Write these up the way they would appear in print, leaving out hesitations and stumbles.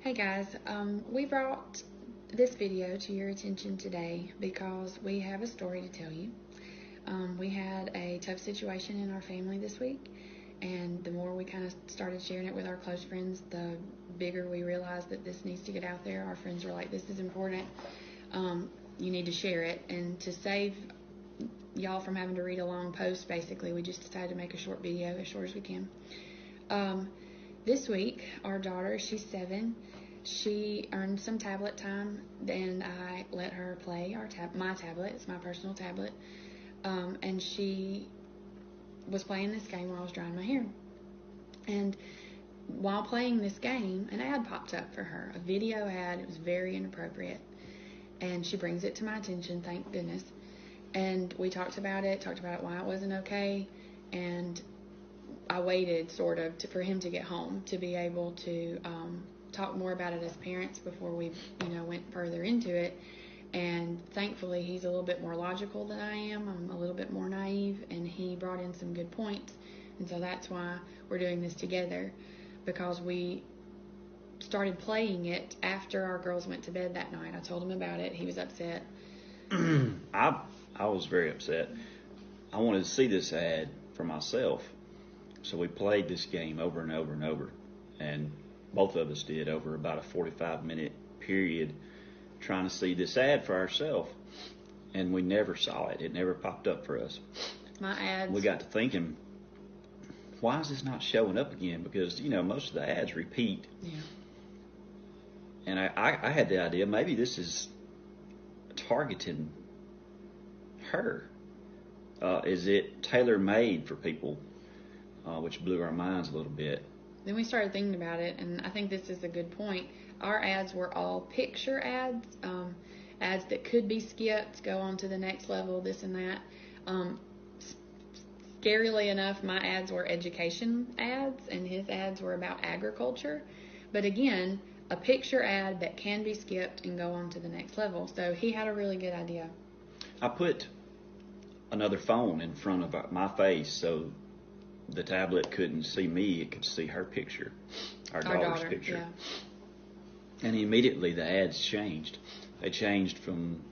Hey guys, we brought this video to your attention today because we have a story to tell you. We had a tough situation in our family this week, and the more we kind of started sharing it with our close friends, the bigger we realized that this needs to get out there. Our friends were like, this is important, you need to share it. And to save y'all from having to read a long post, basically, we just decided to make a short video, as short as we can. This week, our daughter, she's 7, she earned some tablet time, and I let her play my tablet. It's my personal tablet. And she was playing this game while I was drying my hair. And while playing this game, an ad popped up for her, a video ad. It was very inappropriate. And she brings it to my attention, thank goodness. And we talked about it why it wasn't okay. And I waited sort of for him to get home to be able to talk more about it as parents before we went further into it. And thankfully he's a little bit more logical than I am. I'm a little bit more naive, and he brought in some good points. And so that's why we're doing this together, because we started playing it after our girls went to bed that night. I told him about it. He was upset. I was very upset. I wanted to see this ad for myself. So we played this game over and over and over, and both of us did over about a 45-minute period trying to see this ad for ourselves, and we never saw it. It never popped up for us. My ads. We got to thinking, why is this not showing up again? Because, most of the ads repeat. Yeah. And I had the idea, maybe this is targeting her. Is it tailor-made for people? Which blew our minds a little bit. Then we started thinking about it, and I think this is a good point. Our ads were all picture ads, ads that could be skipped, go on to the next level, this and that. Scarily enough, my ads were education ads, and his ads were about agriculture. But again, a picture ad that can be skipped and go on to the next level. So he had a really good idea. I put another phone in front of my face so the tablet couldn't see me, it could see her picture, our daughter's picture. Yeah. And immediately the ads changed. They changed from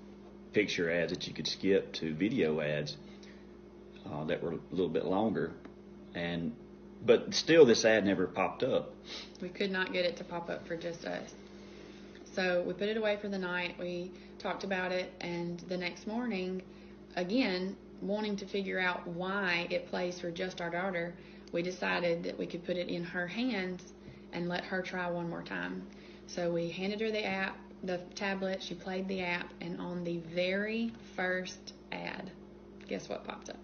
picture ads that you could skip to video ads that were a little bit longer. But still this ad never popped up. We could not get it to pop up for just us. So we put it away for the night. We talked about it, and the next morning, again, wanting to figure out why it plays for just our daughter, we decided that we could put it in her hands and let her try one more time. So we handed her the tablet, she played the app, and on the very first ad, guess what popped up?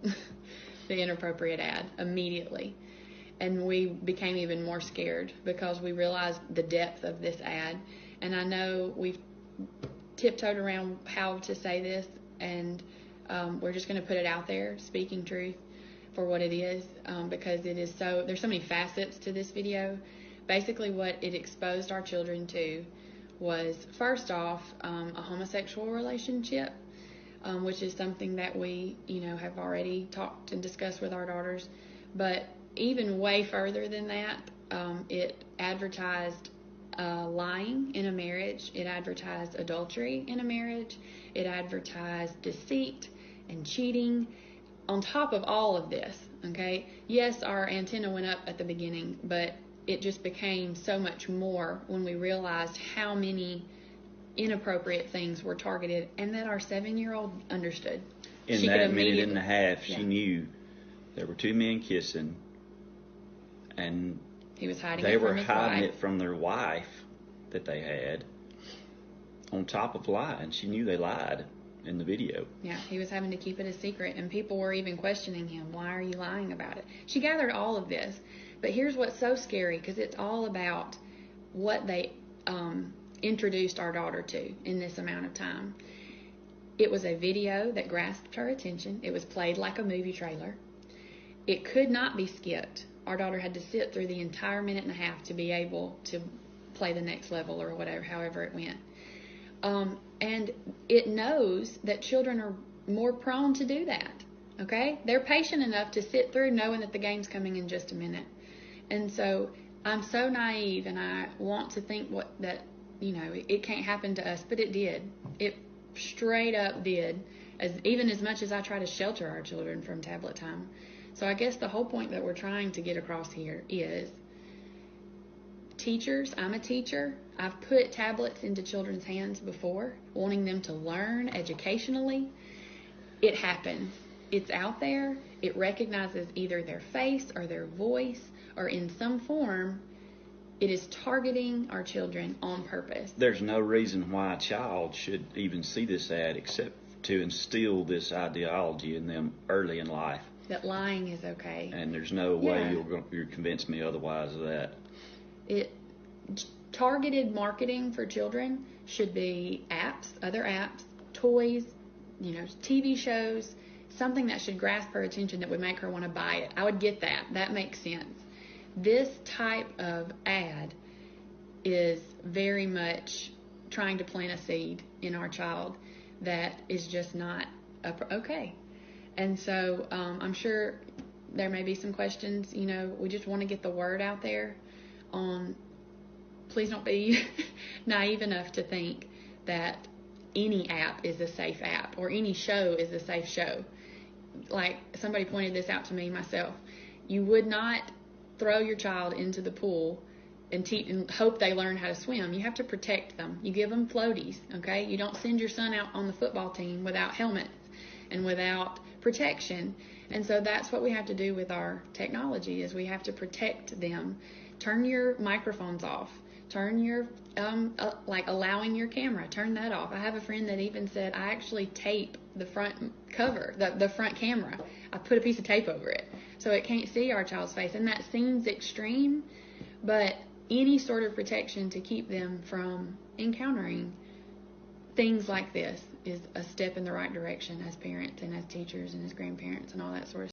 The inappropriate ad, immediately. And we became even more scared because we realized the depth of this ad. And I know we've tiptoed around how to say this, and we're just going to put it out there, speaking truth for what it is, because there's so many facets to this video. Basically what it exposed our children to was, first off, a homosexual relationship, which is something that we have already talked and discussed with our daughters. But even way further than that, it advertised lying in a marriage. It advertised adultery in a marriage. It advertised deceit and cheating. On top of all of this, okay, yes, our antenna went up at the beginning, but it just became so much more when we realized how many inappropriate things were targeted, and that our 7-year-old understood. In that minute and a half, she knew there were 2 men kissing, and he was hiding they it from were his hiding wife. it from their wife that they had, on top of lying. She knew they lied in the video. Yeah, he was having to keep it a secret, and people were even questioning him. Why are you lying about it? She gathered all of this, but here's what's so scary, because it's all about what they introduced our daughter to in this amount of time. It was a video that grasped her attention. It was played like a movie trailer. It could not be skipped. Our daughter had to sit through the entire minute and a half to be able to play the next level, or whatever, however it went. And it knows that children are more prone to do that. Okay? They're patient enough to sit through knowing that the game's coming in just a minute. And so I'm so naive, and I want to think that it can't happen to us, but it did. It straight up did. Even as much as I try to shelter our children from tablet time. So I guess the whole point that we're trying to get across here is, teachers, I'm a teacher. I've put tablets into children's hands before, wanting them to learn educationally. It happens. It's out there. It recognizes either their face or their voice, or in some form, it is targeting our children on purpose. There's no reason why a child should even see this ad except to instill this ideology in them early in life. That lying is okay. And there's no way you'll convince me otherwise of that. Targeted marketing for children should be apps, other apps, toys, TV shows, something that should grasp her attention that would make her want to buy it. I would get that. That makes sense. This type of ad is very much trying to plant a seed in our child that is just not okay. And so I'm sure there may be some questions. We just want to get the word out there on, please don't be naive enough to think that any app is a safe app or any show is a safe show. Like somebody pointed this out to me myself. You would not throw your child into the pool and hope they learn how to swim. You have to protect them. You give them floaties, okay? You don't send your son out on the football team without helmets and without protection. And so that's what we have to do with our technology, is we have to protect them. Turn your microphones off. Turn your, allowing your camera, turn that off. I have a friend that even said, I actually tape the front cover, the front camera. I put a piece of tape over it so it can't see our child's face. And that seems extreme, but any sort of protection to keep them from encountering things like this is a step in the right direction as parents and as teachers and as grandparents and all that sort of